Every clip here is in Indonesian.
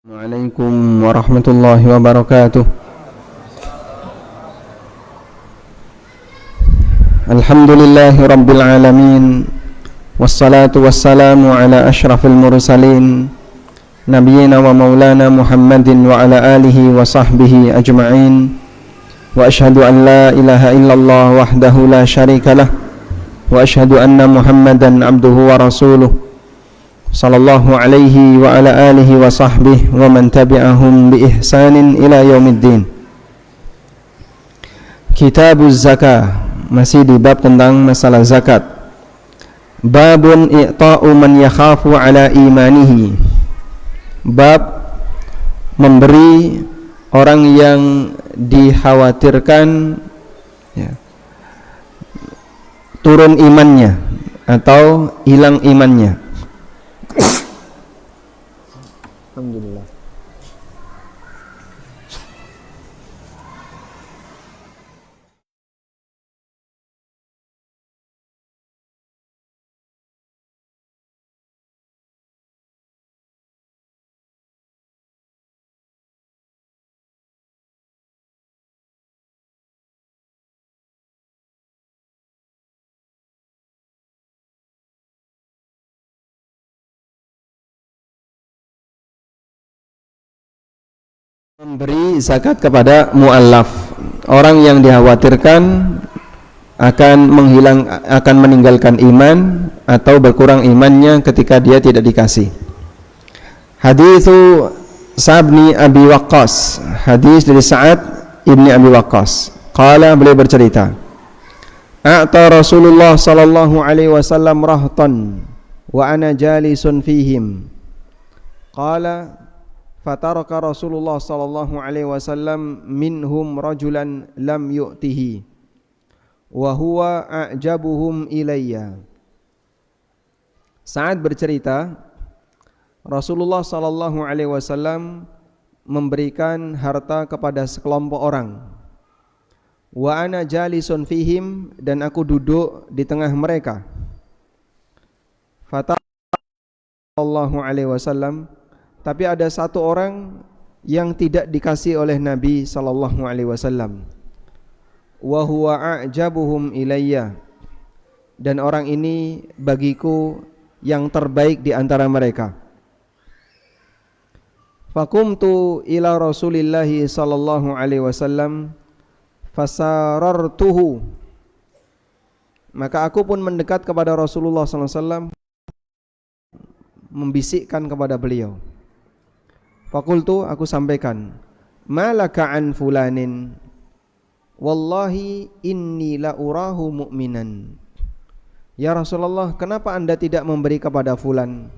Assalamualaikum warahmatullahi wabarakatuh. Alhamdulillahi rabbil alamin. Wassalatu wassalamu ala ashrafil mursalin Nabiyyina wa maulana Muhammadin wa ala alihi wa sahbihi ajma'in. Wa ashhadu an la ilaha illallah wahdahu la syarika lah. Wa ashhadu anna Muhammadan abduhu wa rasuluh sallallahu alaihi wa ala alihi wa sahbihi wa man tabi'ahum bi ihsanin ila yaumiddin. Kitabuz Zakah, masih di bab tentang masalah zakat. Babun i'ta'u man yakhafu ala imanihi. Bab memberi orang yang dikhawatirkan turun imannya atau hilang imannya. Alhamdulillah. Memberi zakat kepada mu'allaf, orang yang dikhawatirkan akan meninggalkan iman atau berkurang imannya ketika dia tidak dikasih. Hadithu Sa'bni Abi Waqqas, hadis dari Sa'ad ibni Abi Waqqas. Qala, beliau bercerita, a'ta Rasulullah sallallahu alaihi wasallam rahtan wa ana jalisun fihim. Qala, fataraka Rasulullah sallallahu alaihi wasallam minhum rajulan lam yu'tihi wa huwa a'jabuhum ilayya. Sa'ad bercerita, Rasulullah sallallahu alaihi wasallam memberikan harta kepada sekelompok orang. Wa ana jalisun fihim, dan aku duduk di tengah mereka. Fataraka sallallahu alaihi wasallam, tapi ada satu orang yang tidak dikasih oleh Nabi sallallahu alaihi wasallam. Wa huwa a'jabuhum ilayya, dan orang ini bagiku yang terbaik di antara mereka. Faqumtu ila Rasulillah sallallahu alaihi wasallam fasarartuhu, maka aku pun mendekat kepada Rasulullah sallallahu alaihi wasallam, membisikkan kepada beliau. Fakultu, aku sampaikan, malaka an fulanin, wallahi inni la urahu mu'minan. Ya Rasulullah, kenapa anda tidak memberi kepada fulan?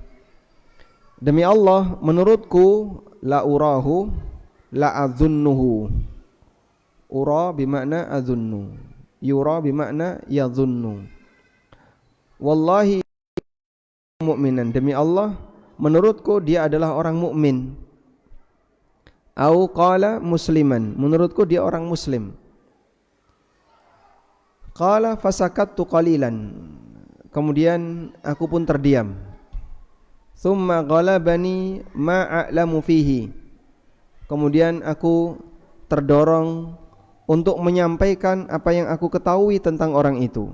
Demi Allah, menurutku, la urahu la adzunnuhu. Ura bimakna adzunnu, yura bimakna yadzunnu. Wallahi mu'minan, demi Allah, menurutku dia adalah orang mukmin. Au qala musliman, menurutku dia orang muslim. Qala fasakattu qalilan, kemudian aku pun terdiam. Thumma ghalabani ma a'lamu fihi, kemudian aku terdorong untuk menyampaikan apa yang aku ketahui tentang orang itu.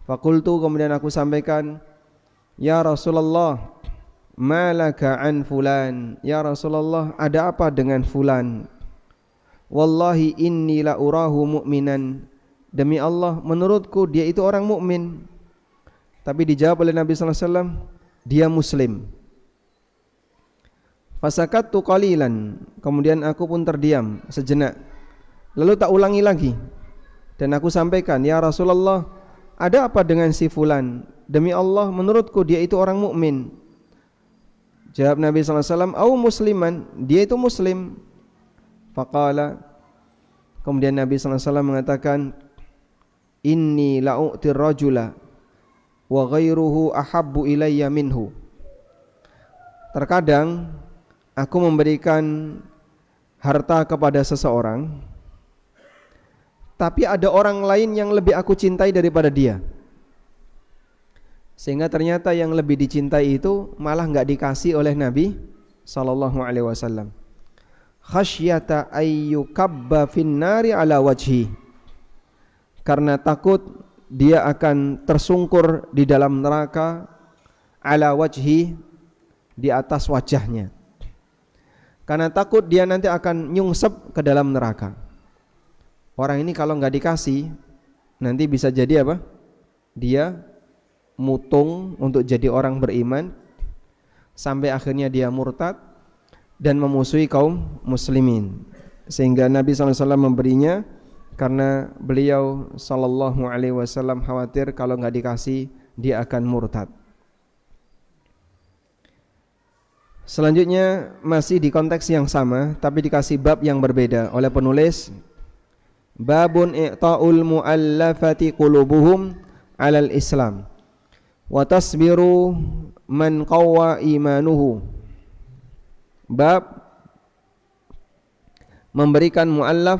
Fakultu, kemudian aku sampaikan, ya Rasulullah, malaka an fulan, ya Rasulullah, ada apa dengan fulan? Wallahi inni la urahu mu'minan, demi Allah, menurutku dia itu orang mukmin. Tapi dijawab oleh Nabi sallallahu alaihi wasallam, dia muslim. Fasakattu qalilan, kemudian aku pun terdiam sejenak. Lalu tak ulangi lagi, dan aku sampaikan, ya Rasulullah, ada apa dengan si fulan? Demi Allah, menurutku dia itu orang mukmin. Jawab Nabi sallallahu alaihi wasallam, au musliman, dia itu muslim. Faqala, kemudian Nabi sallallahu alaihi wasallam mengatakan, inni la'u'tir rajula wa ghairuhu ahabbu ilayya minhu. Terkadang aku memberikan harta kepada seseorang, tapi ada orang lain yang lebih aku cintai daripada dia. Sehingga ternyata yang lebih dicintai itu malah enggak dikasih oleh Nabi sallallahu alaihi wasallam, khasyata ayyukabba finnari ala wajhi, karena takut dia akan tersungkur di dalam neraka, ala wajhi, di atas wajahnya, karena takut dia nanti akan nyungsep ke dalam neraka. Orang ini kalau nggak dikasih nanti bisa jadi apa? Dia mutung untuk jadi orang beriman sampai akhirnya dia murtad dan memusuhi kaum muslimin, sehingga Nabi SAW memberinya karena beliau SAW khawatir kalau nggak dikasih dia akan murtad. Selanjutnya masih di konteks yang sama tapi dikasih bab yang berbeda oleh penulis, babun i'ta'ul mu'allafati qulubuhum 'alal Islam wa tasbiru man qawwa imanuhu. Bab memberikan mu'allaf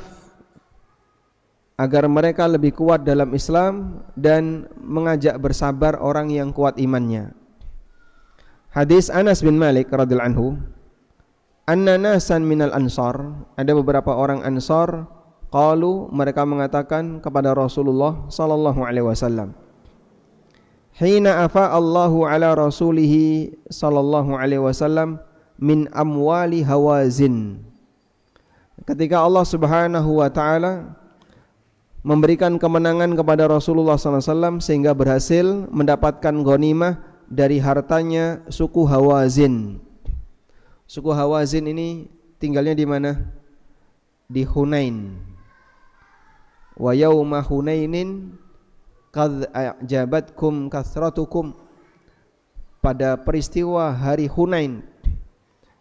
agar mereka lebih kuat dalam Islam dan mengajak bersabar orang yang kuat imannya. Hadis Anas bin Malik radhiyallahu anhu, anna nasan minal ansar, ada beberapa orang Ansar, qalu, mereka mengatakan kepada Rasulullah sallallahu alaihi wasallam, hina afa Allahu ala rasulihi sallallahu alaihi wasallam min amwali Hawazin, ketika Allah Subhanahu wa taala memberikan kemenangan kepada Rasulullah sallallahu alaihi wasallam sehingga berhasil mendapatkan ghanimah dari hartanya suku Hawazin. Suku Hawazin ini tinggalnya di mana? Di Hunain. Wa yauma Hunainin qad ajabatkum kathratukum, pada peristiwa hari Hunain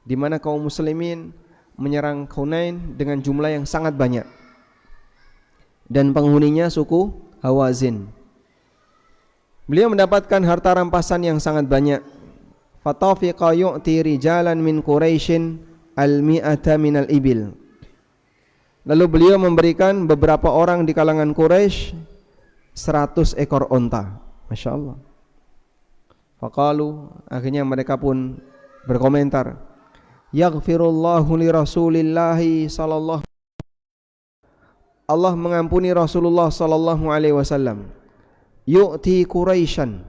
di mana kaum muslimin menyerang Hunain dengan jumlah yang sangat banyak dan penghuninya suku Hawazin. Beliau mendapatkan harta rampasan yang sangat banyak. Fatafiqa yu'ti rijalan min Quraisyin al-mi'ata minal ibil. Lalu beliau memberikan beberapa orang di kalangan Quraisy 100 ekor onta. Masya Allah. Faqalu, akhirnya mereka pun berkomentar, yaghfirullahu li rasulillahi sallallahu, Allah mengampuni Rasulullah sallallahu alaihi wasallam, yu'ti Quraisyan,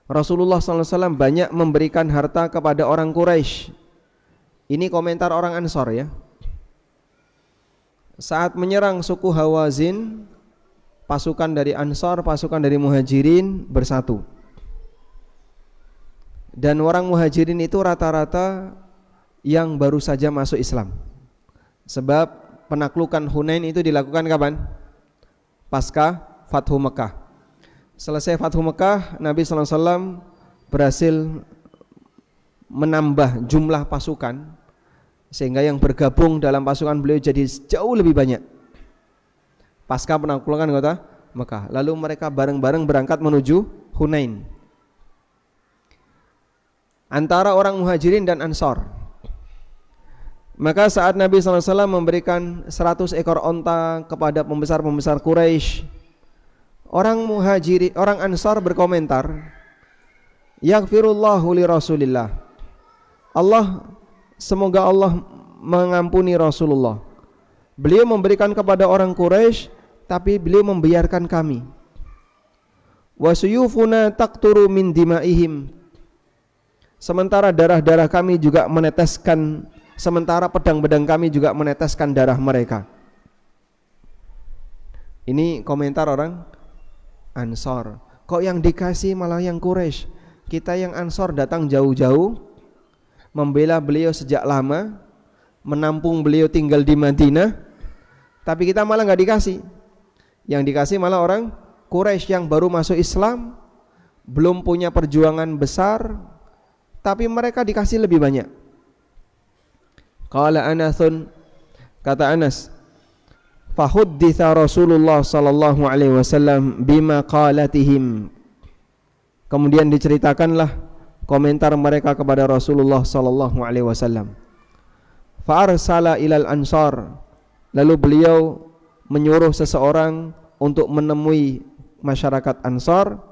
Rasulullah sallallahu alaihi wasallam banyak memberikan harta kepada orang Quraisy. Ini komentar orang Ansar ya. Saat menyerang suku Hawazin, pasukan dari Ansar, pasukan dari Muhajirin bersatu. Dan orang Muhajirin itu rata-rata yang baru saja masuk Islam. Sebab penaklukan Hunain itu dilakukan kapan? Pasca Fathu Mekah. Selesai Fathu Mekah, Nabi SAW berhasil menambah jumlah pasukan, sehingga yang bergabung dalam pasukan beliau jadi jauh lebih banyak pasca penaklukan kota Mekah. Lalu mereka bareng-bareng berangkat menuju Hunain, antara orang Muhajirin dan Ansar. Maka saat Nabi SAW memberikan 100 ekor onta kepada pembesar-pembesar Quraisy, orang Muhajirin, orang Ansar berkomentar, yaghfirullahu li Rasulillah, semoga Allah mengampuni Rasulullah. Beliau memberikan kepada orang Quraisy, tapi beliau membiarkan kami. Wa suyufuna taqturu min dimaihim, sementara darah-darah kami juga meneteskan, sementara pedang-pedang kami juga meneteskan darah mereka. Ini komentar orang Ansar. Kok yang dikasih malah yang Quraisy? Kita yang Ansar datang jauh-jauh, membela beliau sejak lama, menampung beliau tinggal di Madinah, tapi kita malah gak dikasih. Yang dikasih malah orang Quraisy yang baru masuk Islam, belum punya perjuangan besar, tapi mereka dikasih lebih banyak. Qala Anasun, kata Anas, fahudditha Rasulullah sallallahu alaihi wasallam bima qalatihim, kemudian diceritakanlah komentar mereka kepada Rasulullah sallallahu alaihi wasallam. Fa arsala ilal ansar, lalu beliau menyuruh seseorang untuk menemui masyarakat Ansar.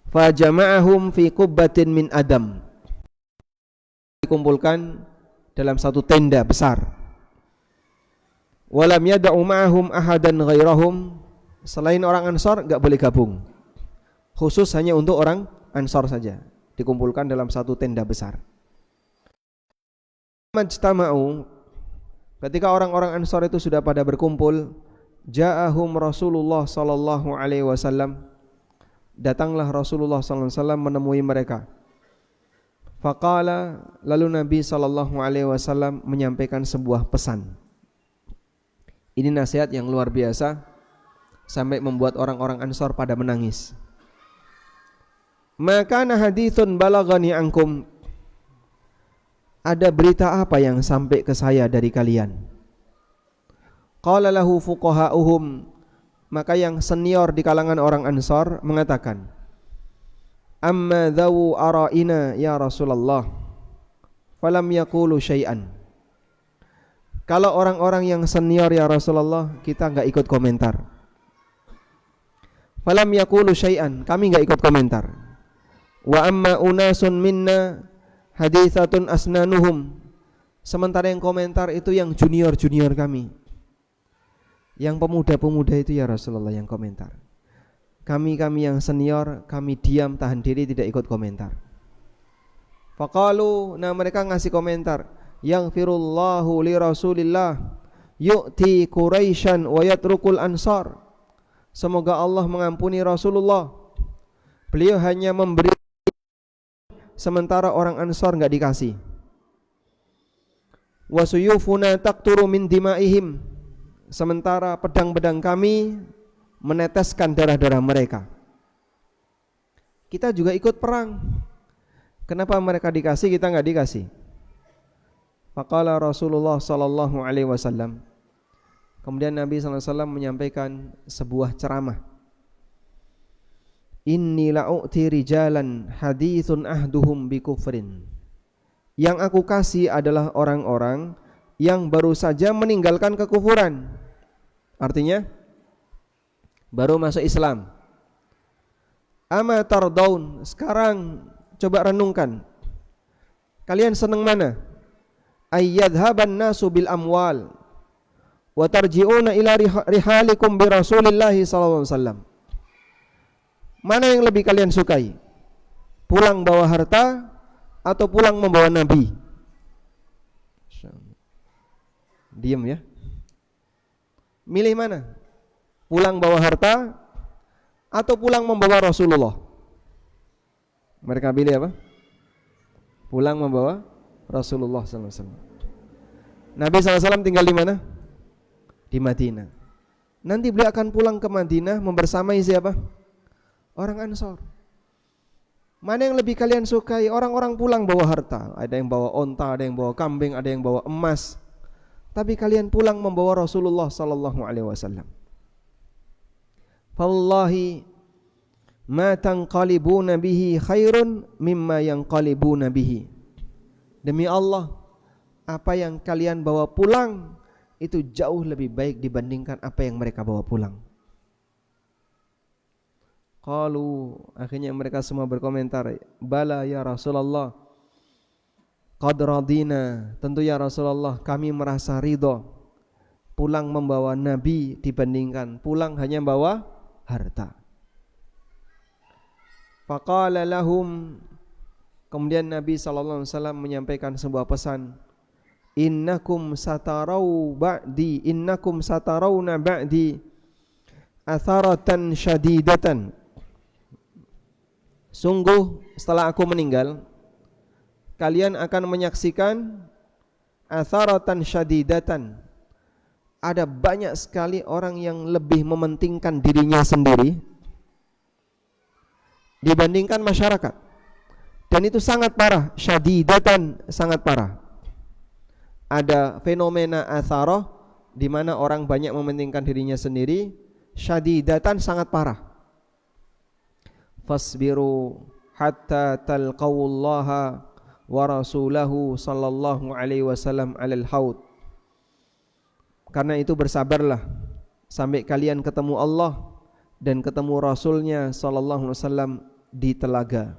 Fa jama'ahum fi qubbatin min adam, dikumpulkan dalam satu tenda besar. Walam yad'u ma'ahum ahadan ghairahum, selain orang Ansor enggak boleh gabung. Khusus hanya untuk orang Ansor saja, dikumpulkan dalam satu tenda besar. Majtama'u, ketika orang-orang Ansor itu sudah pada berkumpul, ja'ahum Rasulullah sallallahu alaihi wasallam, datanglah Rasulullah sallallahu alaihi wasallam menemui mereka. Faqala, lalu Nabi sallallahu alaihi wasallam menyampaikan sebuah pesan. Ini nasihat yang luar biasa sampai membuat orang-orang Ansor pada menangis. Maka haditsun balagani ankum, ada berita apa yang sampai ke saya dari kalian? Qala lahu fuqaha'uhum, maka yang senior di kalangan orang Ansor mengatakan, amma dhawu ara'ina ya Rasulullah falam yaqulu syai'an. Kalau orang-orang yang senior ya Rasulullah, kita enggak ikut komentar. Falam yaqulu syai'an, kami enggak ikut komentar. Wa amma unasun minna haditsatun asnanuhum, sementara yang komentar itu yang junior-junior kami, yang pemuda-pemuda itu ya Rasulullah yang komentar. Kami yang senior, kami diam tahan diri tidak ikut komentar. Faqalu, nah mereka ngasih komentar, yaghfirullahu li Rasulillah yu'ti Quraisyan wa yatrukul Ansar. Semoga Allah mengampuni Rasulullah, beliau hanya memberi sementara orang Ansar enggak dikasih. Wa suyufuna taqturu min dimaihim, sementara pedang-pedang kami meneteskan darah-darah mereka. Kita juga ikut perang. Kenapa mereka dikasih, kita enggak dikasih? Faqala Rasulullah sallallahu alaihi wasallam, kemudian Nabi sallallahu alaihi wasallam menyampaikan sebuah ceramah. Inni la'u'ti rijalan hadithun ahduhum bikufrin. Yang aku kasih adalah orang-orang yang baru saja meninggalkan kekufuran. Artinya baru masuk Islam. Ama tardaun, sekarang coba renungkan, kalian senang mana? Ayyadhaban nasu bil amwal wa tarji'una ila rihalikum bi Rasulillahi sallallahu alaihi wasallam. Mana yang lebih kalian sukai? Pulang bawa harta atau pulang membawa Nabi? Diam ya. Milih mana? Pulang bawa harta atau pulang membawa Rasulullah? Mereka pilih apa? Pulang membawa Rasulullah SAW. Nabi SAW tinggal di mana? Di Madinah. Nanti beliau akan pulang ke Madinah membersamai siapa? Orang Ansor. Mana yang lebih kalian sukai? Orang-orang pulang bawa harta, ada yang bawa onta, ada yang bawa kambing, ada yang bawa emas. Tapi kalian pulang membawa Rasulullah sallallahu alaihi wasallam. Fallahi ma tanqalibuna bihi khairun mimma yanqalibuna bihi. Demi Allah, apa yang kalian bawa pulang itu jauh lebih baik dibandingkan apa yang mereka bawa pulang. Qalu, akhirnya mereka semua berkomentar, bala ya Rasulullah, qad radina, tentu ya Rasulullah kami merasa ridho pulang membawa Nabi dibandingkan pulang hanya membawa harta. Faqala lahum, kemudian Nabi sallallahu alaihi wasallam menyampaikan sebuah pesan, innakum satarawna ba'di atharatan syadidatan. Sungguh setelah aku meninggal, kalian akan menyaksikan atharatan syadidatan. Ada banyak sekali orang yang lebih mementingkan dirinya sendiri dibandingkan masyarakat. Dan itu sangat parah, syadidatan, sangat parah. Ada fenomena atharah di mana orang banyak mementingkan dirinya sendiri, syadidatan sangat parah. Fasbiru hatta talqawallaha wa rasulahu sallallahu alaihi wasallam alal haud. Karena itu bersabarlah sampai kalian ketemu Allah dan ketemu Rasulnya sallallahu alaihi wasallam di telaga.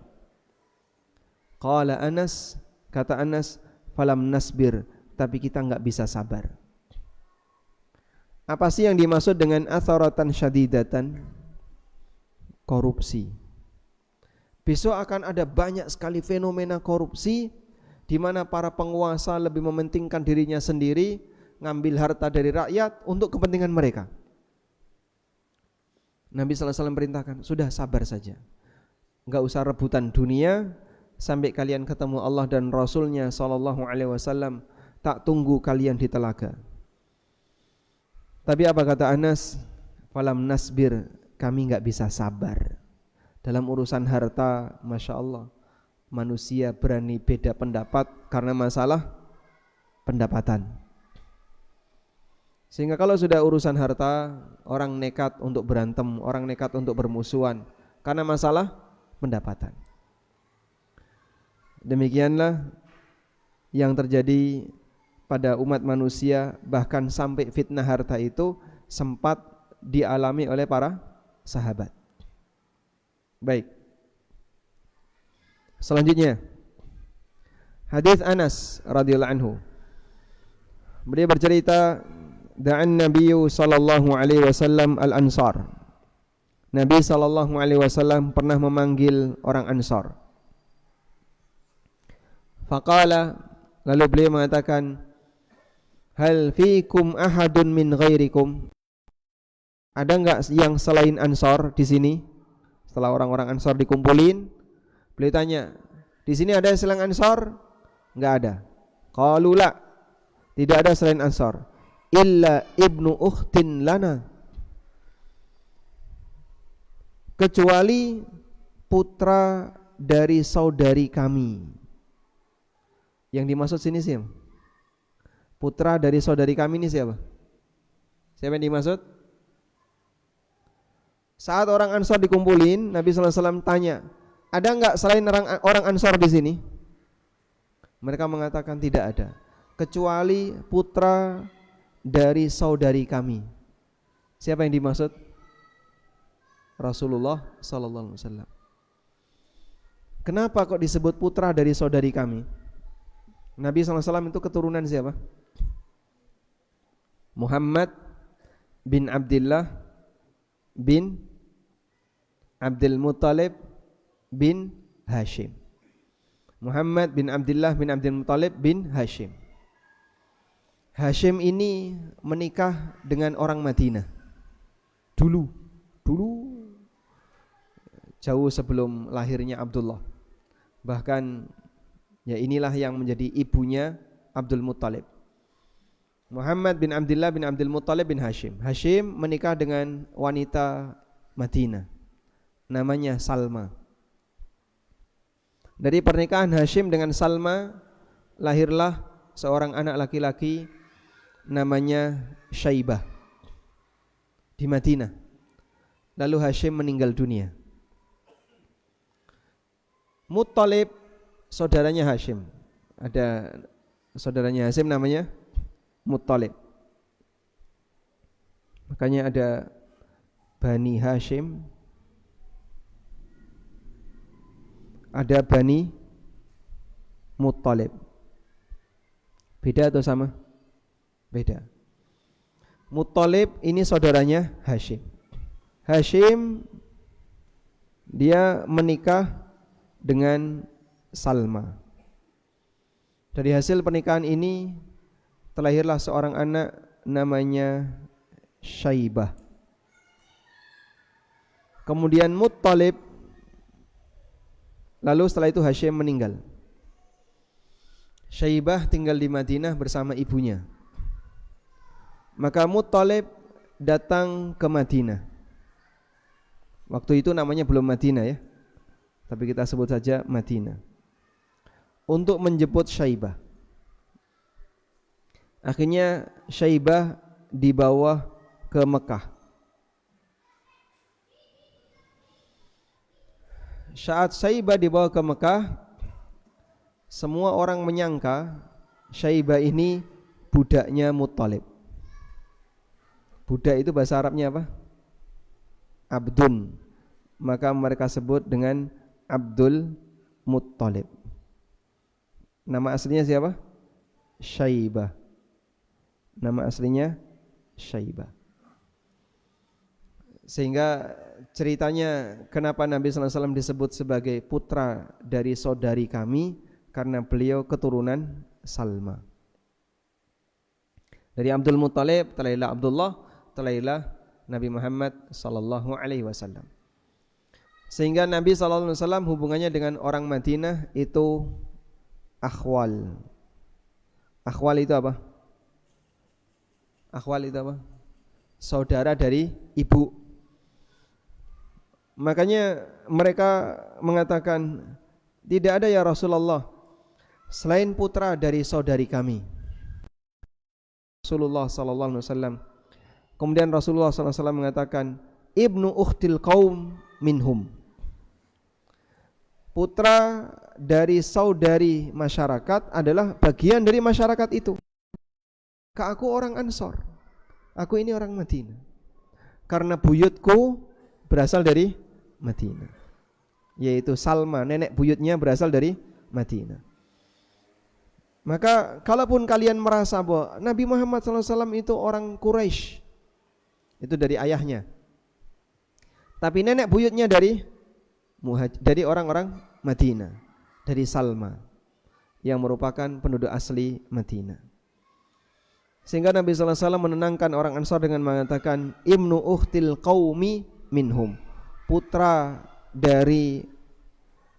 Qala Anas, Kata Anas, falam nasbir, tapi kita enggak bisa sabar. Apa sih yang dimaksud dengan atharatan syadidatan? Korupsi. Besok akan ada banyak sekali fenomena korupsi di mana para penguasa lebih mementingkan dirinya sendiri, ngambil harta dari rakyat untuk kepentingan mereka. Nabi sallallahu alaihi wasallam perintahkan, sudah sabar saja. Enggak usah rebutan dunia sampai kalian ketemu Allah dan Rasulnya sallallahu alaihi wasallam, tak tunggu kalian di telaga. Tapi apa kata Anas? Falam nasbir, kami enggak bisa sabar. Dalam urusan harta, Masya Allah, manusia berani beda pendapat karena masalah pendapatan. Sehingga kalau sudah urusan harta, orang nekat untuk berantem, orang nekat untuk bermusuhan karena masalah pendapatan. Demikianlah yang terjadi pada umat manusia, bahkan sampai fitnah harta itu sempat dialami oleh para sahabat. Baik. Selanjutnya, hadis Anas radhiyallahu anhu. Beliau bercerita, da'an Nabiyyu sallallahu alaihi wasallam al-Ansar. Nabi sallallahu alaihi wasallam pernah memanggil orang Ansar. Faqala, lalu beliau mengatakan, hal fiikum ahadun min ghairikum? Ada enggak yang selain Ansar di sini? Setelah orang-orang Ansar dikumpulin, beliau tanya, di sini ada selain Ansar? Enggak ada. Qalu la, tidak ada selain Ansar. Illa ibnu ukhtin lana, kecuali putra dari saudari kami. Yang dimaksud sini siapa? Putra dari saudari kami ini siapa? Siapa yang dimaksud? Saat orang Ansar dikumpulin, Nabi sallallahu alaihi wasallam tanya, ada enggak selain orang Ansar di sini? Mereka mengatakan tidak ada, kecuali putra dari saudari kami. Siapa yang dimaksud? Rasulullah sallallahu alaihi wasallam. Kenapa kok disebut putra dari saudari kami? Nabi sallallahu alaihi wasallam itu keturunan siapa? Muhammad bin Abdullah bin Abdul Muttalib bin Hashim. Muhammad bin Abdullah bin Abdul Muttalib bin Hashim. Hashim ini menikah dengan orang Madinah. Dulu jauh sebelum lahirnya Abdullah. Bahkan ya inilah yang menjadi ibunya Abdul Muttalib. Muhammad bin Abdullah bin Abdul Muttalib bin Hashim. Hashim menikah dengan wanita Madinah, namanya Salma. Dari pernikahan Hashim dengan Salma lahirlah seorang anak laki-laki namanya Syaibah di Madinah. Lalu Hashim meninggal dunia. Muttalib saudaranya Hashim. Ada saudaranya Hashim namanya Muttalib. Makanya ada Bani Hashim, ada Bani Muttalib. Beda atau sama? Beda. Muttalib ini saudaranya Hashim. Hashim dia menikah dengan Salma. Dari hasil pernikahan ini terlahirlah seorang anak namanya Syaibah. Kemudian Muttalib, lalu setelah itu Hashim meninggal. Syaibah tinggal di Madinah bersama ibunya. Maka Muttalib datang ke Madinah. Waktu itu namanya belum Madinah ya, tapi kita sebut saja Madinah, untuk menjemput Syaibah. Akhirnya Syaibah dibawa ke Mekah. Saat Syaibah dibawa ke Mekah, semua orang menyangka Syaibah ini budaknya Muttalib. Budak itu bahasa Arabnya apa? Abdun. Maka mereka sebut dengan Abdul Muttalib. Nama aslinya siapa? Syaibah. Nama aslinya Syaibah. Sehingga ceritanya kenapa Nabi sallallahu alaihi wasallam disebut sebagai putra dari saudari kami, karena beliau keturunan Salma. Dari Abdul Muttalib, telailah Abdullah, telailah Nabi Muhammad sallallahu alaihi wasallam. Sehingga Nabi sallallahu alaihi wasallam hubungannya dengan orang Madinah itu akhwal. Akhwal itu apa? Akhwal itu apa? Saudara dari ibu. Makanya mereka mengatakan, tidak ada ya Rasulullah selain putra dari saudari kami. Rasulullah sallallahu alaihi wasallam. Kemudian Rasulullah sallallahu alaihi wasallam mengatakan, ibnu ukhtil qaum minhum. Putra dari saudari masyarakat adalah bagian dari masyarakat itu. Aku orang Ansor, aku ini orang Madinah. Karena buyutku berasal dari Madinah, yaitu Salma, nenek buyutnya berasal dari Madinah. Maka kalaupun kalian merasa bahwa Nabi Muhammad SAW itu orang Quraisy, itu dari ayahnya, tapi nenek buyutnya dari orang-orang Madinah, dari Salma, yang merupakan penduduk asli Madinah. Sehingga Nabi SAW menenangkan orang Ansar dengan mengatakan, ibnu ukhtil qaumi minhum, putra dari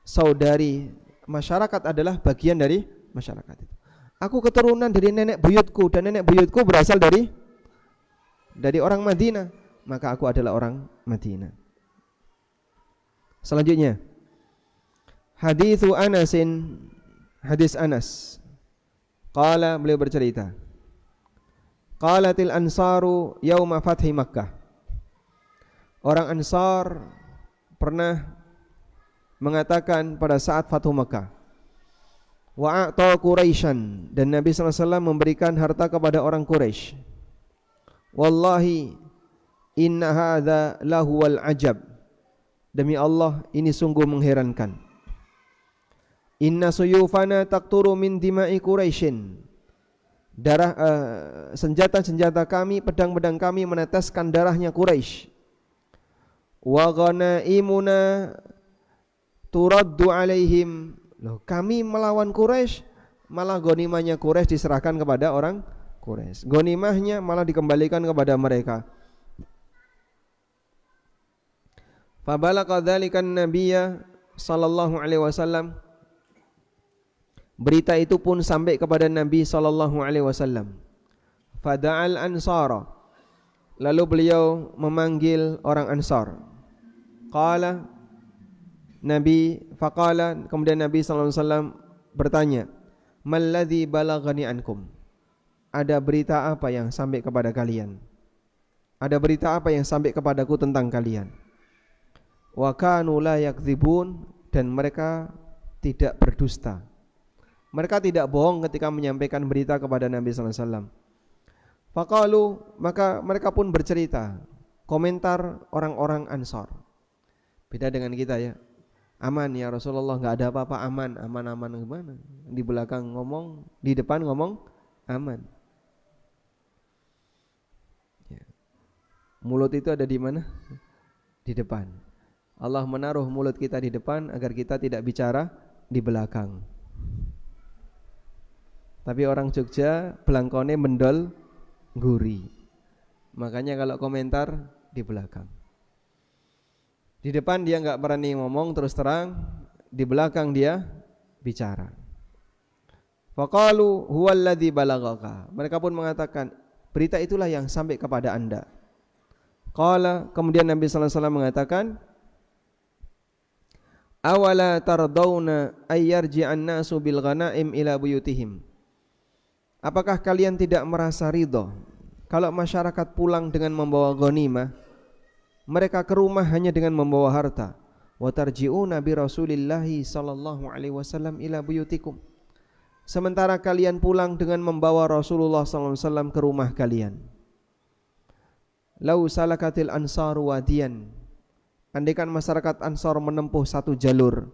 saudari masyarakat adalah bagian dari masyarakat itu. Aku keturunan dari nenek buyutku, dan nenek buyutku berasal dari orang Madinah, maka aku adalah orang Madinah. Selanjutnya, hadis Anas. Qala, beliau bercerita, qalatil ansaru yauma fathi Makkah. Orang Ansar pernah mengatakan pada saat Fathu Makkah, wa a'ta Quraisyan, dan Nabi sallallahu alaihi wasallam memberikan harta kepada orang Quraisy. Wallahi inna hadza lahuwal ajab, demi Allah ini sungguh mengherankan. Inna suyufana taqturu min dima'i Quraisyin, darah senjata-senjata kami, pedang-pedang kami meneteskan darahnya Quraisy. Wa ghanaimuna turaddu alaihim, loh, kami melawan Quraisy, malah ghanimahnya Quraisy diserahkan kepada orang Quraisy. Ghanimahnya malah dikembalikan kepada mereka. Fa balagha dzalika an-nabiyya sallallahu alaihi wasallam. Berita itu pun sampai kepada Nabi sallallahu alaihi wasallam. Fada'al ansara, lalu beliau memanggil orang Ansar. Qala, kemudian Nabi sallallahu alaihi wasallam bertanya, "Malladzi balaghani ankum?" Ada berita apa yang sampai kepada kalian? Ada berita apa yang sampai kepadaku tentang kalian? Wa kanu la yakdzibun, dan mereka tidak berdusta. Mereka tidak bohong ketika menyampaikan berita kepada Nabi sallallahu alaihi wasallam. Faqalu, maka mereka pun bercerita, komentar orang-orang Ansar. Beda dengan kita ya. Aman ya Rasulullah, enggak ada apa-apa, aman gimana? Di belakang ngomong, di depan ngomong aman. Ya. Mulut itu ada di mana? Di depan. Allah menaruh mulut kita di depan agar kita tidak bicara di belakang. Tapi orang Jogja belangkone mendol guri. Makanya kalau komentar di belakang. Di depan dia enggak berani ngomong terus terang, di belakang dia bicara. Faqalu huwallazi balaghaka. Mereka pun mengatakan, berita itulah yang sampai kepada Anda. Qala, kemudian Nabi sallallahu alaihi wasallam mengatakan, awala tardawna ayyarji'an nasu bil ghanaim ila buyutihim. Apakah kalian tidak merasa ridho kalau masyarakat pulang dengan membawa ghanimah, mereka ke rumah hanya dengan membawa harta? Wa tarji'una bi Rasulillahi sallallahu alaihi wasallam ila buyutikum. Sementara kalian pulang dengan membawa Rasulullah sallallahu alaihi wasallam ke rumah kalian. Lau salakatil ansaru wadiyan, andaikan masyarakat Ansar menempuh satu jalur,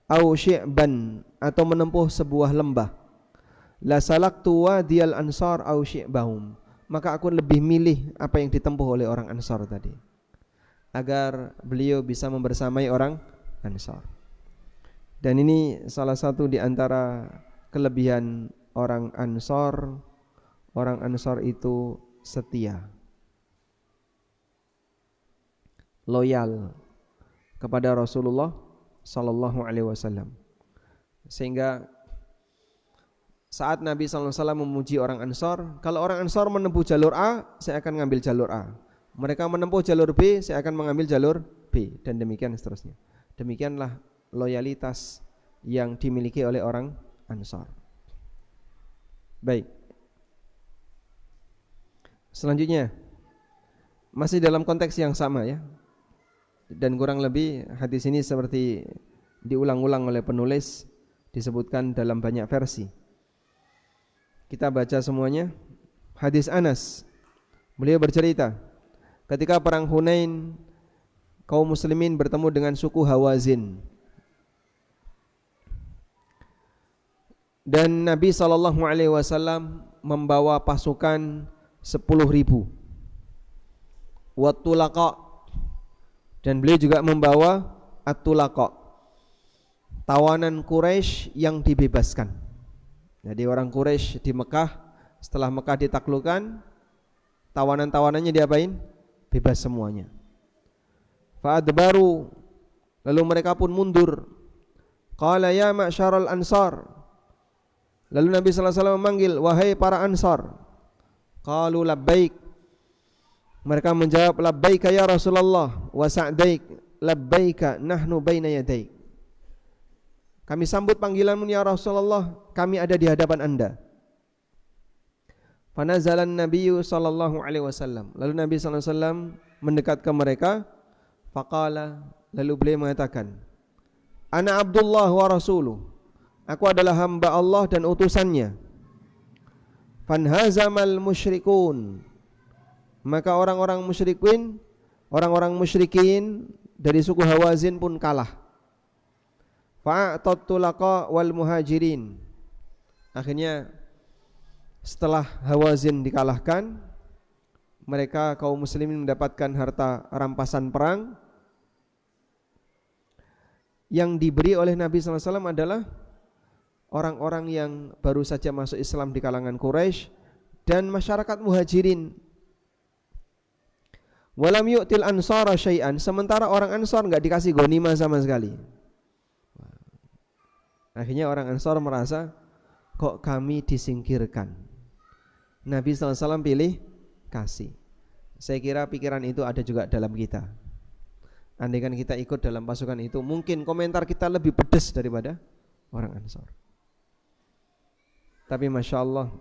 au syi'ban, atau menempuh sebuah lembah, la salaktu wadiyal ansar au syi'bahum, maka aku lebih milih apa yang ditempuh oleh orang Ansar tadi, agar beliau bisa membersamai orang Ansar. Dan ini salah satu di antara kelebihan orang Ansar. Orang Ansar itu setia, loyal kepada Rasulullah sallallahu alaihi wasallam. Sehingga saat Nabi sallallahu alaihi wasallam memuji orang Ansar, kalau orang Ansar menempuh jalur A, saya akan mengambil jalur A. Mereka menempuh jalur B, saya akan mengambil jalur B, dan demikian seterusnya. Demikianlah loyalitas yang dimiliki oleh orang Ansar. Baik. Selanjutnya, masih dalam konteks yang sama ya. Dan kurang lebih hadis ini seperti diulang-ulang oleh penulis, disebutkan dalam banyak versi. Kita baca semuanya. Hadis Anas, beliau bercerita, ketika perang Hunain, kaum muslimin bertemu dengan suku Hawazin. Dan Nabi SAW membawa pasukan 10.000 Wattulaqa, dan beliau juga membawa At-Tulaqa, tawanan Quraisy yang dibebaskan. Jadi orang Quraisy di Mekah, setelah Mekah ditaklukkan, tawanan-tawanannya diapain? Bebas semuanya. Fa'adbaru, lalu mereka pun mundur. Qala ya ma'syaral ansar, lalu Nabi sallallahu alaihi wasallam memanggil, wahai para Ansar. Qalu labbaik, mereka menjawab, labbaika ya Rasulullah, wa sa'daik, labbaika nahnu baina yadaik. Kami sambut panggilanmu ya Rasulullah, kami ada di hadapan Anda. Fanazalan Nabiyyu sallallahu alaihi wasallam, lalu Nabi sallallahu alaihi wasallam mendekat ke mereka. Faqala, lalu beliau mengatakan, ana Abdullah wa rasuluh, aku adalah hamba Allah dan utusannya. Fanhazamal musyrikun, maka orang-orang musyrikin dari suku Hawazin pun kalah. Fa'atat tulaqa wal muhajirin, akhirnya setelah Hawazin dikalahkan, mereka kaum muslimin mendapatkan harta rampasan perang. Yang diberi oleh Nabi SAW adalah orang-orang yang baru saja masuk Islam di kalangan Quraisy dan masyarakat muhajirin. Walam yu'til ansara syai'an, sementara orang Ansar enggak dikasih ghanimah sama sekali. Akhirnya orang Ansar merasa, kok kami disingkirkan. Nabi SAW pilih kasih. Saya kira pikiran itu ada juga dalam kita. Andaikan kita ikut dalam pasukan itu, mungkin komentar kita lebih pedas daripada orang Ansar. Tapi Masya Allah,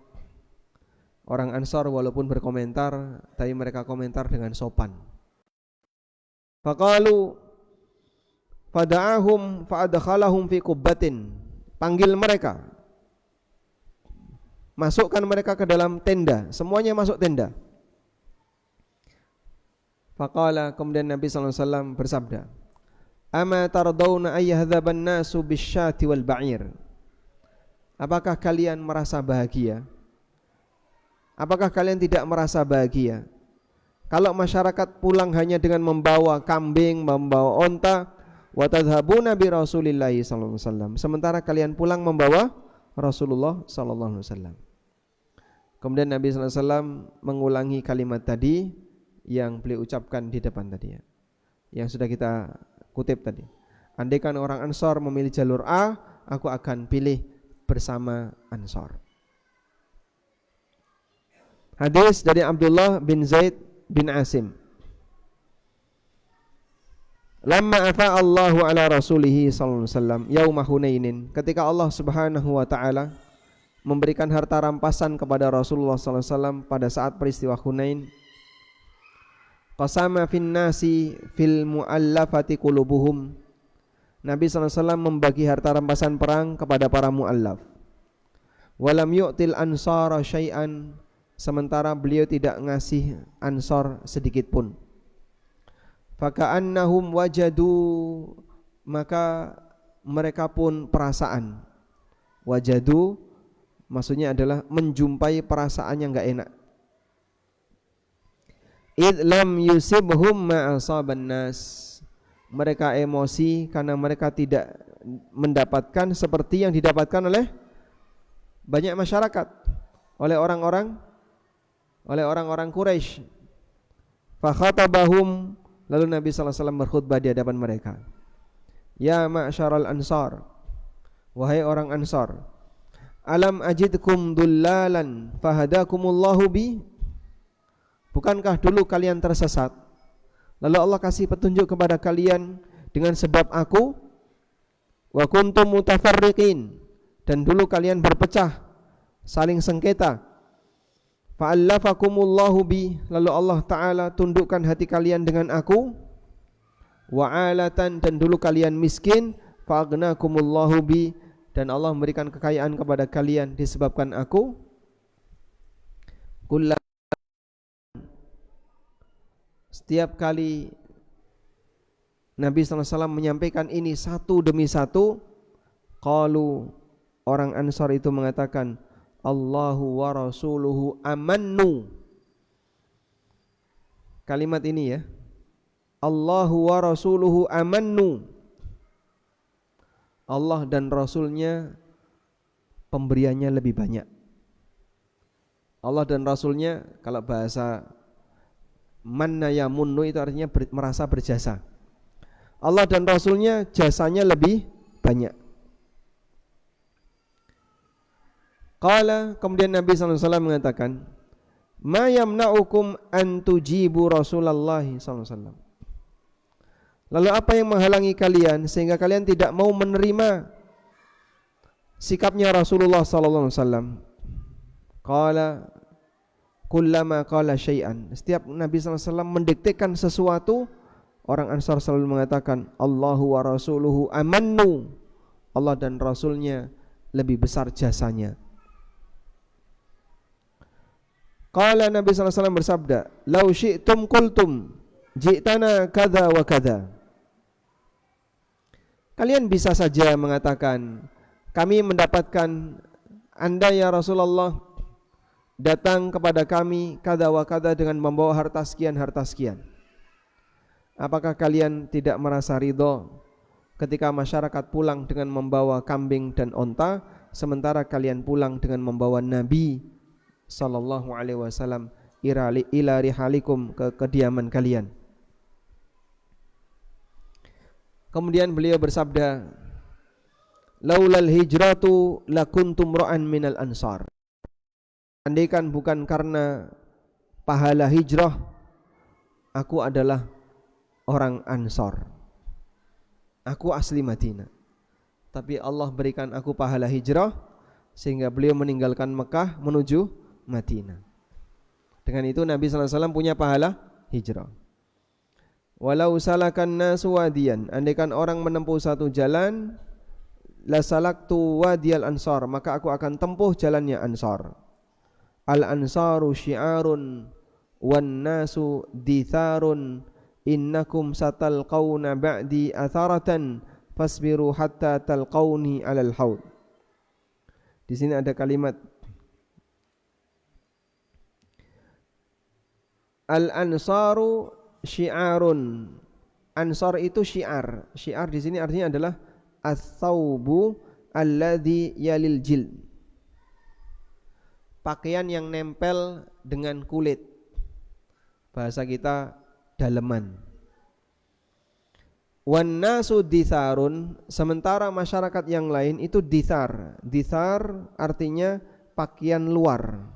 orang Ansar walaupun berkomentar, tapi mereka komentar dengan sopan. Faqalu fada'ahum fa'adkhalahum fi qubbatin, panggil mereka, masukkan mereka ke dalam tenda, semuanya masuk tenda. Faqala, kemudian Nabi SAW bersabda, ama tardawna ayyahzaban nasu bisyati wal ba'ir, apakah kalian merasa bahagia? Apakah kalian tidak merasa bahagia kalau masyarakat pulang hanya dengan membawa kambing, membawa onta, wa tadhhabuna bi Rasulillahi sallallahu alaihi wasallam, sementara kalian pulang membawa Rasulullah sallallahu alaihi wasallam. Kemudian Nabi sallallahu alaihi wasallam mengulangi kalimat tadi yang beliau ucapkan di depan tadi ya, yang sudah kita kutip tadi. Andaikan orang Ansar memilih jalur A, aku akan pilih bersama Ansar. Hadis dari Abdullah bin Zaid bin Asim. Lamma afa Allahu ala rasulihi sallallahu alaihi wasallam yauma Hunainin, ketika Allah Subhanahu wa taala memberikan harta rampasan kepada Rasulullah sallallahu alaihi wasallam pada saat peristiwa Hunain, qasama fin nasi fil muallafati qulubuhum, Nabi sallallahu alaihi wasallam membagi harta rampasan perang kepada para muallaf. Walam yu'til ansara syai'an, sementara beliau tidak ngasih Ansar sedikit pun. Faka'annahum wajadu, maka mereka pun perasaan. Wajadu maksudnya adalah menjumpai perasaan yang enggak enak. Id lam yusibhum ma asaban nas. Mereka emosi karena mereka tidak mendapatkan seperti yang didapatkan oleh banyak masyarakat, oleh orang-orang Quraisy. Fa khatabahum, lalu Nabi sallallahu alaihi wasallam berkhutbah di hadapan mereka. Ya ma'syaral ansar, wahai orang Ansar, alam ajidkum dullalan fahadakumullahu bi. Bukankah dulu kalian tersesat, lalu Allah kasih petunjuk kepada kalian dengan sebab aku? Wa kuntum mutafarriqin, dan dulu kalian berpecah, saling sengketa. Fa'allafakumullahu bi, lalu Allah Ta'ala tundukkan hati kalian dengan aku. Wa'alatan, dan dulu kalian miskin. Fa'agnakumullahu bi, dan Allah memberikan kekayaan kepada kalian disebabkan aku. Setiap kali Nabi SAW menyampaikan ini satu demi satu, qalu, orang Ansar itu mengatakan, Allahu wa rasuluhu amannu. Kalimat ini ya, Allahu wa rasuluhu amannu. Allah dan Rasulnya pemberiannya lebih banyak. Allah dan Rasulnya, kalau bahasa manna yamunnu itu artinya merasa berjasa. Allah dan Rasulnya jasanya lebih banyak. Qala, kemudian Nabi SAW mengatakan, ma yamna'ukum an tujibu Rasulullah SAW. Lalu apa yang menghalangi kalian sehingga kalian tidak mau menerima sikapnya Rasulullah SAW? Qala kullama qala syai'an, setiap Nabi SAW mendiktekan sesuatu, orang Ansar selalu mengatakan Allahu wa rasuluhu amannu. Allah dan Rasulnya lebih besar jasanya. Qala, Nabi SAW bersabda, lau syi'tum qultum ji'tana kadza wa kadza. Kalian bisa saja mengatakan, kami mendapatkan Anda ya Rasulullah datang kepada kami kada wa kada dengan membawa harta sekian. Apakah kalian tidak merasa ridho ketika masyarakat pulang dengan membawa kambing dan onta, sementara kalian pulang dengan membawa Nabi sallallahu alaihi wasallam ila rihalikum, ke kediaman kalian? Kemudian beliau bersabda, laulal hijratu lakuntum ra'an minal ansar. Andaikan bukan karena pahala hijrah, aku adalah orang Ansar. Aku asli Madinah, tapi Allah berikan aku pahala hijrah sehingga beliau meninggalkan Mekah menuju Madinah. Dengan itu Nabi SAW punya pahala hijrah. Walau salakan nasu wadiyan, andaikan orang menempuh satu jalan, la salaktu wadiyal ansar, maka aku akan tempuh jalannya Ansar. Al-ansaru syi'arun wan nasu ditharun innakum satalqauna ba'di atharatan fasbiru hatta talqauni 'alal haud. Di sini ada kalimat al-ansaru syi'arun. Ansar itu syiar. Syiar di sini artinya adalah ats-tsaubu alladzi yalil jild, pakaian yang nempel dengan kulit. Bahasa kita daleman. Wan nasu ditharun, sementara masyarakat yang lain itu dithar. Dithar artinya pakaian luar.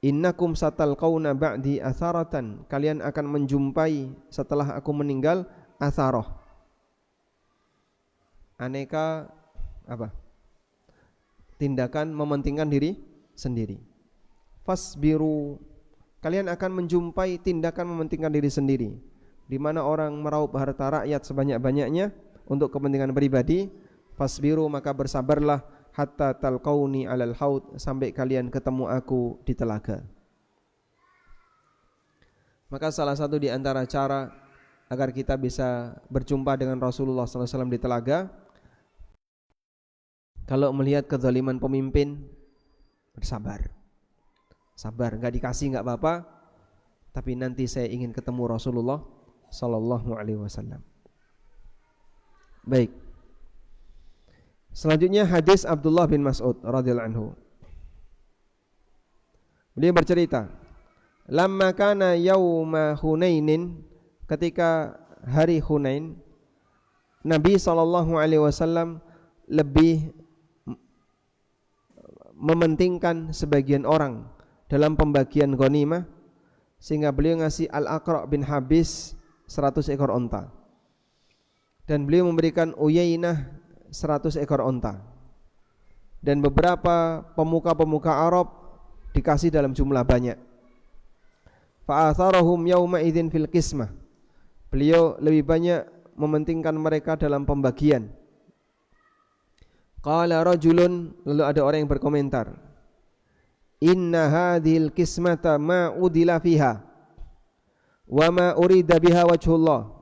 Innakum satalqauna ba'di atharatan, kalian akan menjumpai setelah aku meninggal atharah. Aneka apa? Tindakan mementingkan diri sendiri. Fasbiru, kalian akan menjumpai tindakan mementingkan diri sendiri, di mana orang meraup harta rakyat sebanyak-banyaknya untuk kepentingan pribadi. Fasbiru, maka bersabarlah, hatta talqauni 'alal haud, sampai kalian ketemu aku di telaga. Maka salah satu di antara cara agar kita bisa berjumpa dengan Rasulullah SAW di telaga. Kalau melihat kezaliman pemimpin, bersabar. Sabar, enggak dikasih enggak apa-apa, tapi nanti saya ingin ketemu Rasulullah sallallahu alaihi wasallam. Baik. Selanjutnya hadis Abdullah bin Mas'ud radhiyallahu anhu. Beliau bercerita, "Lamma kana yauma Hunainin," ketika hari Hunain, Nabi sallallahu alaihi wasallam lebih mementingkan sebagian orang dalam pembagian ghanimah, sehingga beliau ngasih Al-Aqra' bin Habis 100 ekor onta, dan beliau memberikan Uyainah 100 ekor onta, dan beberapa pemuka-pemuka Arab dikasih dalam jumlah banyak. Fa'atharahum yawma idzin fil qismah, beliau lebih banyak mementingkan mereka dalam pembagian. Qala rajulun, lalu ada orang yang berkomentar, "Inna hadhil qismata ma udila fiha wa ma urida biha wajhullah."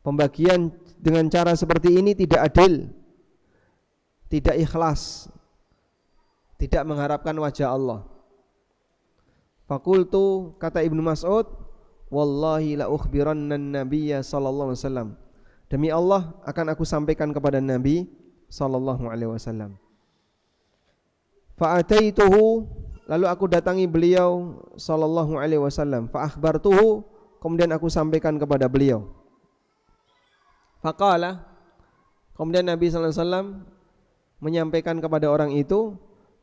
Pembagian dengan cara seperti ini tidak adil, tidak ikhlas, tidak mengharapkan wajah Allah. Fakultu, kata Ibnu Mas'ud, "Wallahi la ukhbiranna an-nabiyya sallallahu alaihi wasallam." Demi Allah akan aku sampaikan kepada Nabi sallallahu alaihi wasallam. Fa ataituhu, lalu aku datangi beliau sallallahu alaihi wasallam. Fa akhbartuhu, kemudian aku sampaikan kepada beliau. Faqala, kemudian Nabi sallallahu alaihi wasallam menyampaikan kepada orang itu,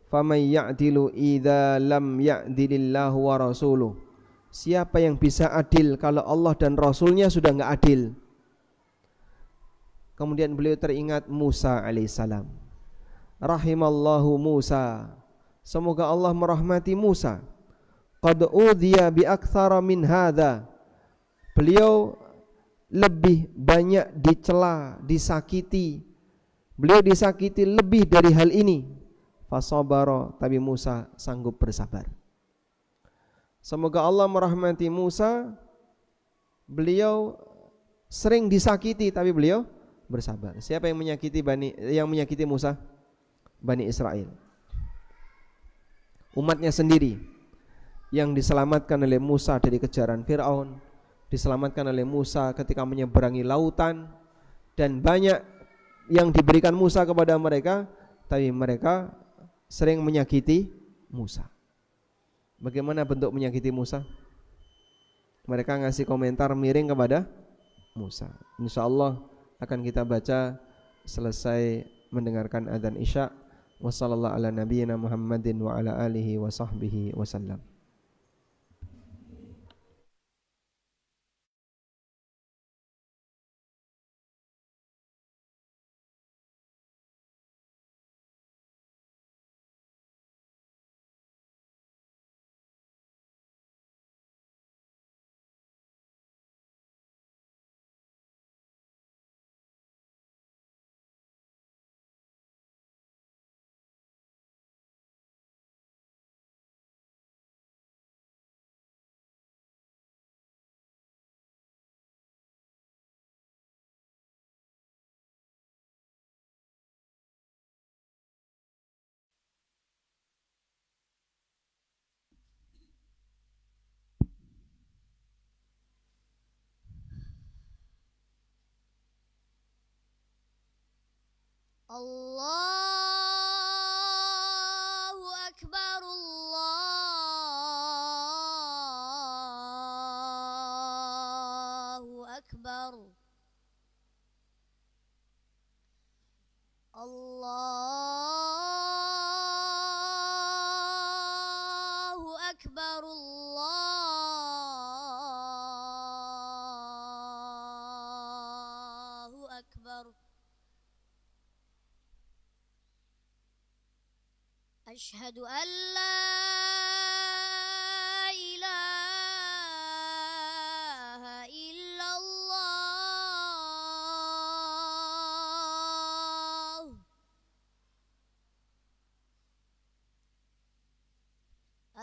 "Famay ya'dilu idza lam ya'dilillahu wa rasuluh." Siapa yang bisa adil kalau Allah dan Rasulnya sudah enggak adil? Kemudian beliau teringat Musa alaihissalam. Rahimallahu Musa, semoga Allah merahmati Musa. Qad udhiya bi aktsara min hadza. Beliau lebih banyak dicela, disakiti. Beliau disakiti lebih dari hal ini. Fasabara, tapi Musa sanggup bersabar. Semoga Allah merahmati Musa. Beliau sering disakiti tapi beliau bersabar. Siapa yang menyakiti Musa? Bani Israel. Umatnya sendiri yang diselamatkan oleh Musa dari kejaran Fir'aun, diselamatkan oleh Musa ketika menyeberangi lautan, dan banyak yang diberikan Musa kepada mereka, tapi mereka sering menyakiti Musa. Bagaimana bentuk menyakiti Musa? Mereka ngasih komentar miring kepada Musa. Insyaallah akan kita baca selesai mendengarkan adzan Isya. Wassallallahu ala nabiyyina Muhammadin wa ala alihi wa sahbihi wasallam. Allahu Akbar, Allahu Akbar, Allahu Akbar, Allahu Akbar. Asyhadu an la ilaha illallah.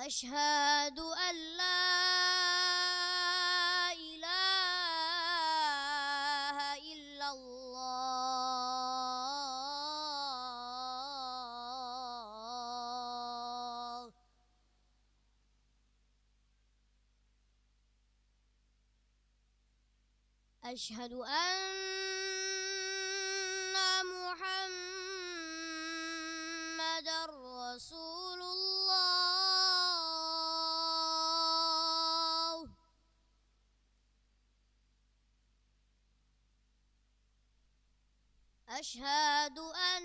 Asyhadu an la ilaha أشهد أن محمد رسول الله أشهد أن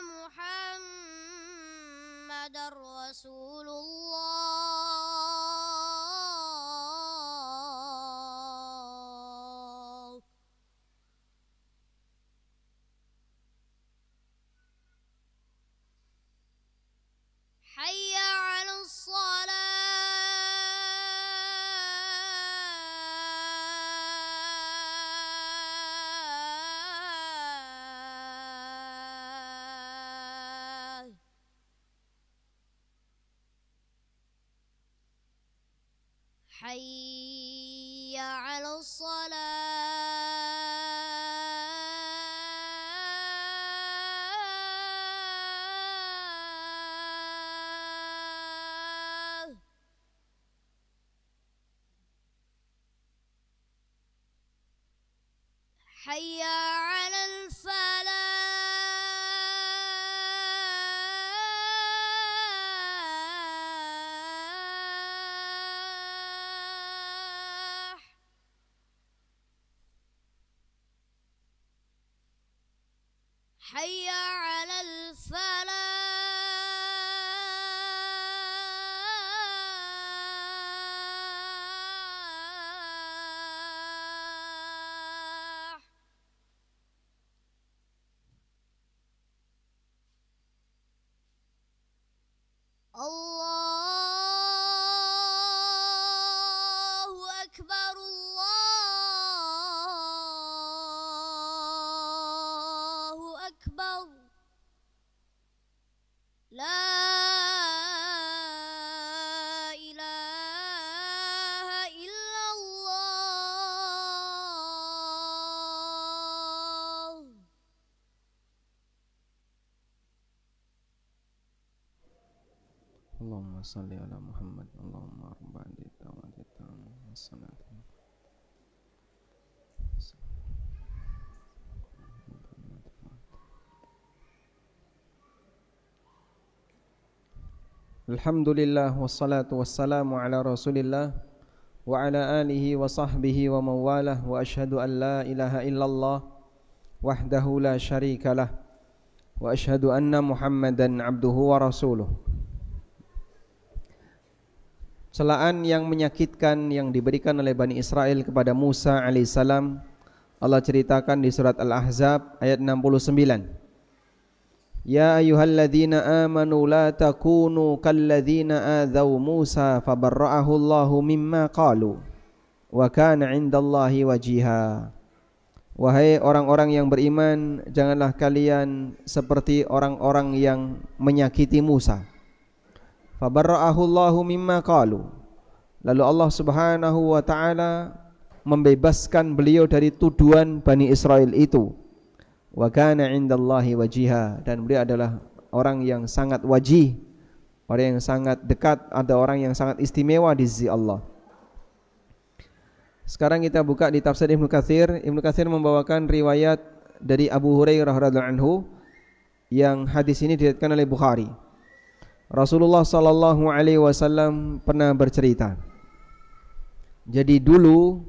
محمد رسول الله حي على الصلاة حي على الصلاة حي على الفلاح حي على الفلاح الله أكبر الله أكبر لا إله إلا الله Allahumma salli ala Muhammad. Allahumma rabbana dita wassalatu. Alhamdulillah wassalatu wassalamu ala Rasulillah wa ala alihi wa sahbihi wa mawalah wa ashhadu an la ilaha illallah wahdahu la syarikalah wa ashhadu anna Muhammadan abduhu wa rasuluh. Celaan yang menyakitkan yang diberikan oleh Bani Israel kepada Musa alaihissalam Allah ceritakan di surat Al-Ahzab ayat 69. Ya ayyuhalladzina amanu la takunu kalladzina adzaw Musa fabarra'ahu Allahu mimma qalu wa kana 'indallahi wajiha. Wahai orang-orang yang beriman, janganlah kalian seperti orang-orang yang menyakiti Musa. Fabarra'ahu Allahu mimma qalu. Lalu Allah Subhanahu wa taala membebaskan beliau dari tuduhan Bani Israel itu. Wa kana 'indallahi wajiha, dan beliau adalah orang yang sangat wajih, orang yang sangat dekat, ada orang yang sangat istimewa di sisi Allah. Sekarang kita buka di tafsir Ibnu Katsir. Ibnu Katsir membawakan riwayat dari Abu Hurairah radhiyallahu anhu yang hadis ini diriwayatkan oleh Bukhari. Rasulullah sallallahu alaihi wasallam pernah bercerita. Jadi dulu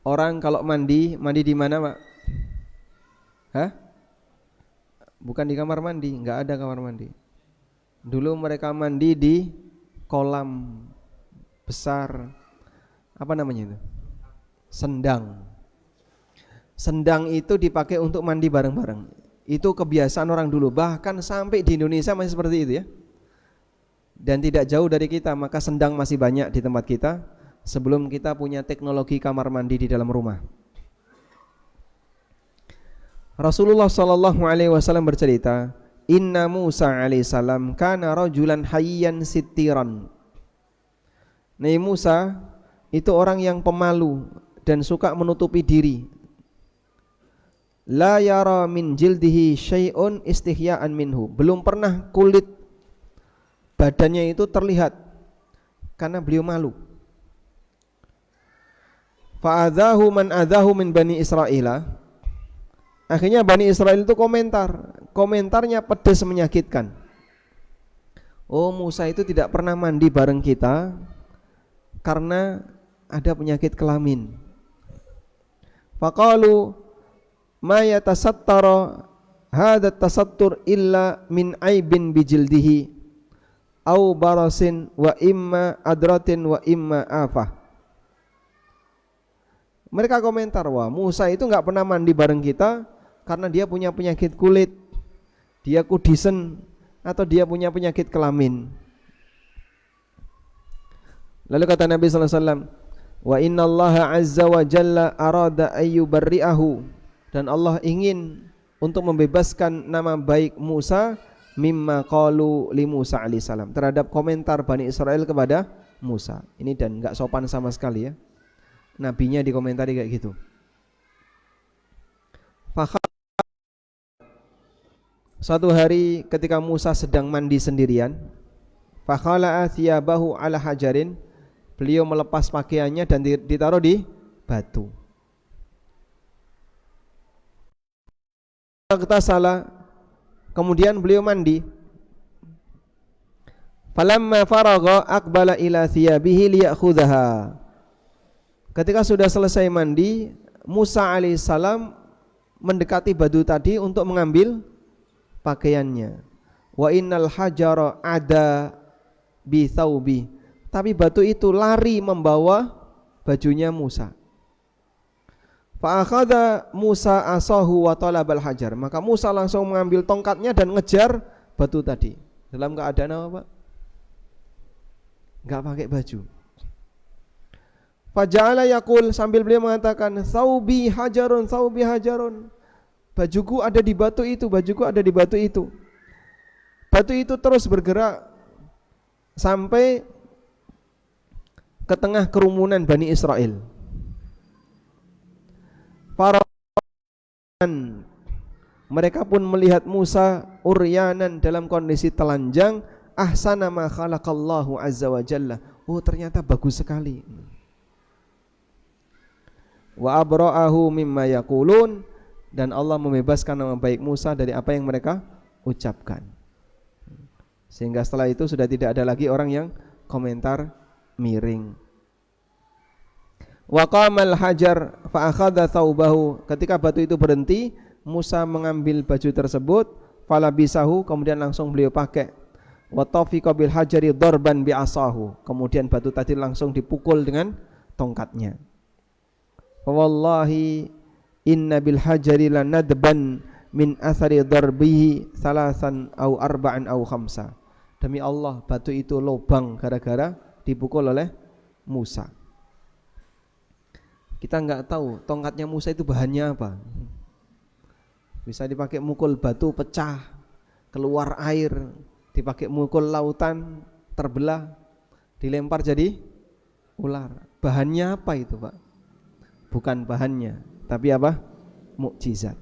orang kalau mandi di mana, Pak? Hah? Bukan di kamar mandi, enggak ada kamar mandi. Dulu mereka mandi di kolam besar. Apa namanya itu? Sendang. Sendang itu dipakai untuk mandi bareng-bareng. Itu kebiasaan orang dulu, bahkan sampai di Indonesia masih seperti itu ya. Dan tidak jauh dari kita, maka sendang masih banyak di tempat kita sebelum kita punya teknologi kamar mandi di dalam rumah. Rasulullah sallallahu alaihi wasallam bercerita, "Inna Musa alaihi salam kana rajulan hayyan sittiran." Nabi Musa itu orang yang pemalu dan suka menutupi diri. La yara min jildihi syai'un istihya'an minhu. Belum pernah kulit badannya itu terlihat karena beliau malu. Fa'adzahu man adzahu min Bani Israila. Akhirnya Bani Israel itu komentarnya pedas menyakitkan. Oh, Musa itu tidak pernah mandi bareng kita karena ada penyakit kelamin. Faqalu ma yatasattara hadha tasattur illa min aibin bijildihi au barasin wa imma adratin wa imma afah. Mereka komentar, wah Musa itu enggak pernah mandi bareng kita karena dia punya penyakit kulit, dia kudisen, atau dia punya penyakit kelamin. Lalu kata Nabi sallallahu alaihi wasallam, wa innallaha azza wa jalla arada ayyubarri'ahu, dan Allah ingin untuk membebaskan nama baik Musa mimma qalu li Musa alaihi salam, terhadap komentar Bani Israel kepada Musa. Ini dan enggak sopan sama sekali ya. Nabinya dikomentari kayak gitu. Suatu hari ketika Musa sedang mandi sendirian, fakhala'a thiyabahu ala hajarin, beliau melepas pakaiannya dan ditaruh di batu. Salah, kemudian beliau mandi. Falamma faragha aqbala ila thiyabihi liya'khudhaha. Ketika sudah selesai mandi, Musa alaihissalam mendekati batu tadi untuk mengambil pakaiannya. Wa innal hajara ada bi thawbi, tapi batu itu lari membawa bajunya Musa. Fa akhadha Musa asahu wa talabal hajar, maka Musa langsung mengambil tongkatnya dan ngejar batu tadi. Dalam keadaan apa, Pak? Enggak pakai baju. Faja'ala yaqul, sambil beliau mengatakan, thawbi hajarun, thawbi hajarun, bajuku ada di batu itu, bajuku ada di batu itu. Batu itu terus bergerak sampai ke tengah kerumunan Bani Israel. Para mereka pun melihat Musa uryanan, dalam kondisi telanjang. Ahsana ma khalaqallahu azza wa jalla, oh ternyata bagus sekali. Wa abra'ahu mimma yaqulun, dan Allah membebaskan nama baik Musa dari apa yang mereka ucapkan. Sehingga setelah itu sudah tidak ada lagi orang yang komentar miring. Wa qamal hajar fa akhadha thawbahu, ketika batu itu berhenti, Musa mengambil baju tersebut, falabisahu, kemudian langsung beliau pakai. Wa tafiqa bil hajari darban bi asahu, kemudian batu tadi langsung dipukul dengan tongkatnya. Wallahi inna bil hajari lanadban min athari darbihi salasan au arba'an au khamsa. Demi Allah, batu itu lubang gara-gara dipukul oleh Musa. Kita enggak tahu tongkatnya Musa itu bahannya apa. Bisa dipakai mukul batu pecah, keluar air, dipakai mukul lautan terbelah, dilempar jadi ular. Bahannya apa itu, Pak? Bukan bahannya, tapi apa? Mukjizat.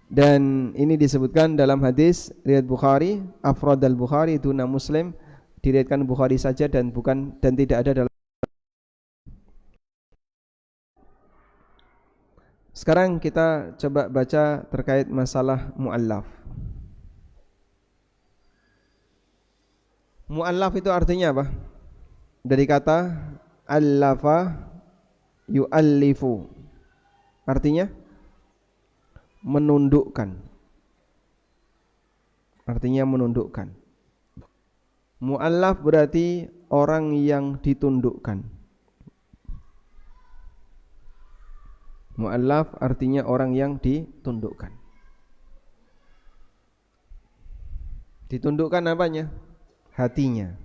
Dan ini disebutkan dalam hadis riwayat Bukhari, afrad al-Bukhari duna Muslim, diriwayatkan Bukhari saja dan tidak ada dalam. Sekarang kita coba baca terkait masalah mu'allaf. Mu'allaf itu artinya apa? Dari kata allafa yu'allifu, artinya menundukkan. Artinya menundukkan. Mu'allaf berarti orang yang ditundukkan. Mu'allaf artinya orang yang ditundukkan. Ditundukkan apanya? Hatinya.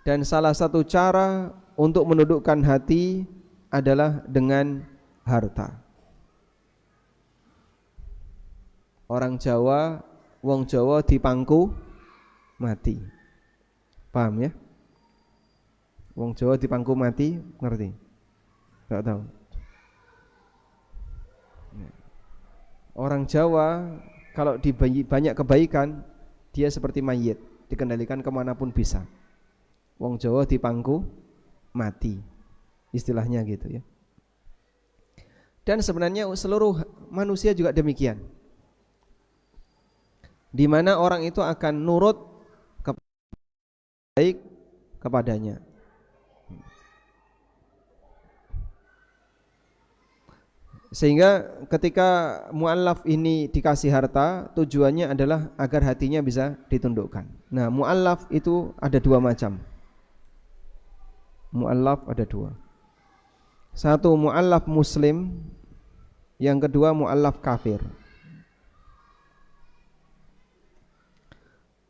Dan salah satu cara untuk menundukkan hati adalah dengan harta. Orang Jawa, wong Jawa dipangku mati. Paham ya? Wong Jawa dipangku mati, ngerti? Enggak tahu. Orang Jawa kalau banyak kebaikan, dia seperti mayit, dikendalikan kemanapun bisa. Wong Jawa dipangku mati, istilahnya gitu ya. Dan sebenarnya seluruh manusia juga demikian, di mana orang itu akan nurut baik kepadanya. Sehingga ketika mu'allaf ini dikasih harta, tujuannya adalah agar hatinya bisa ditundukkan. Nah, mu'allaf itu ada dua macam. Mu'allaf ada dua. Satu mu'allaf muslim, yang kedua mu'allaf kafir.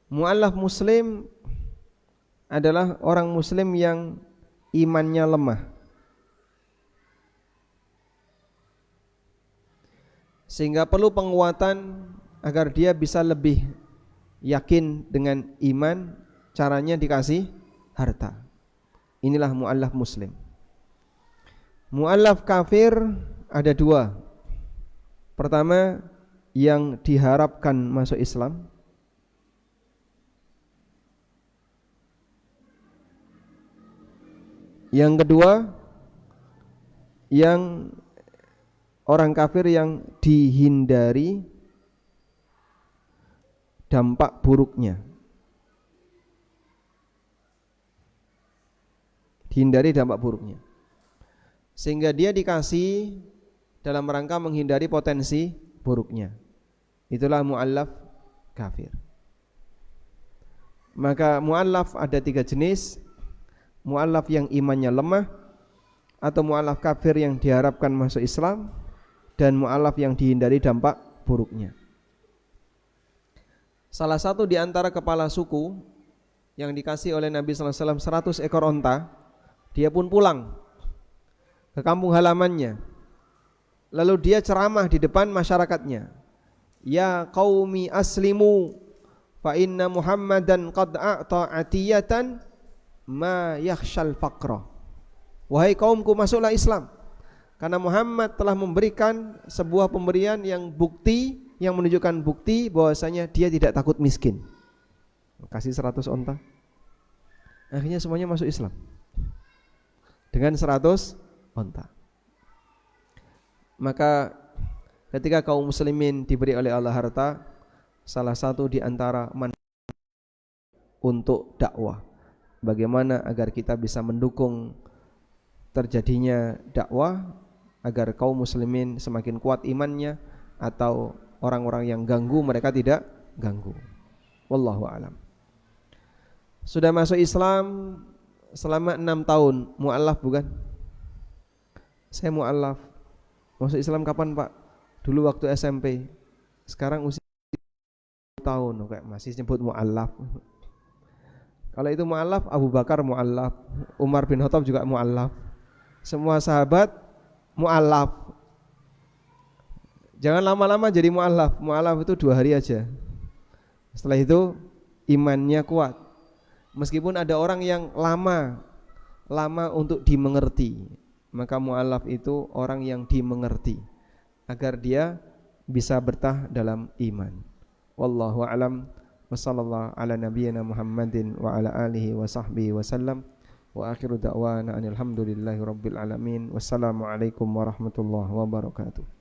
Mu'allaf muslim adalah orang muslim yang imannya lemah, sehingga perlu penguatan agar dia bisa lebih yakin dengan iman. Caranya dikasih harta. Inilah mu'allaf muslim. Mu'allaf kafir ada dua. Pertama, yang diharapkan masuk Islam. Yang kedua, yang orang kafir yang dihindari dampak buruknya. Dihindari dampak buruknya, sehingga dia dikasih dalam rangka menghindari potensi buruknya. Itulah mu'allaf kafir. Maka mu'allaf ada tiga jenis. Mu'allaf yang imannya lemah, atau mu'allaf kafir yang diharapkan masuk Islam, dan mu'allaf yang dihindari dampak buruknya. Salah satu di antara kepala suku yang dikasih oleh Nabi sallallahu alaihi wasallam 100 ekor onta, dia pun pulang ke kampung halamannya. Lalu dia ceramah di depan masyarakatnya. Ya qaumi aslimu fa inna Muhammadan qad a'ta atiyatan ma yakhshal faqra. Wahai kaumku, masuklah Islam, karena Muhammad telah memberikan sebuah pemberian yang menunjukkan bukti bahwasanya dia tidak takut miskin. Kasih 100 onta. Akhirnya semuanya masuk Islam dengan 100 onta. Maka ketika kaum muslimin diberi oleh Allah harta, salah satu di antara untuk dakwah, bagaimana agar kita bisa mendukung terjadinya dakwah, agar kaum muslimin semakin kuat imannya, atau orang-orang yang ganggu mereka tidak ganggu. Wallahu a'lam. Sudah masuk Islam selama 6 tahun, mu'allaf bukan? Saya mu'allaf. Masuk Islam kapan Pak? Dulu waktu SMP. Sekarang usia tahun, kayak masih nyebut mu'allaf. Kalau itu mu'allaf, Abu Bakar mu'allaf, Umar bin Khattab juga mu'allaf, semua sahabat mu'allaf. Jangan lama-lama jadi mu'allaf. Mu'allaf itu 2 hari aja. Setelah itu imannya kuat. Meskipun ada orang yang lama untuk dimengerti, maka mu'allaf itu orang yang dimengerti, agar dia bisa bertah dalam iman. Wallahu a'lam. Wassallallahu ala nabiyyina Muhammadin wa ala alihi wa sahbihi wasallam. Wa akhiru da'wana alhamdulillahi rabbil alamin. Wassalamualaikum warahmatullahi wabarakatuh.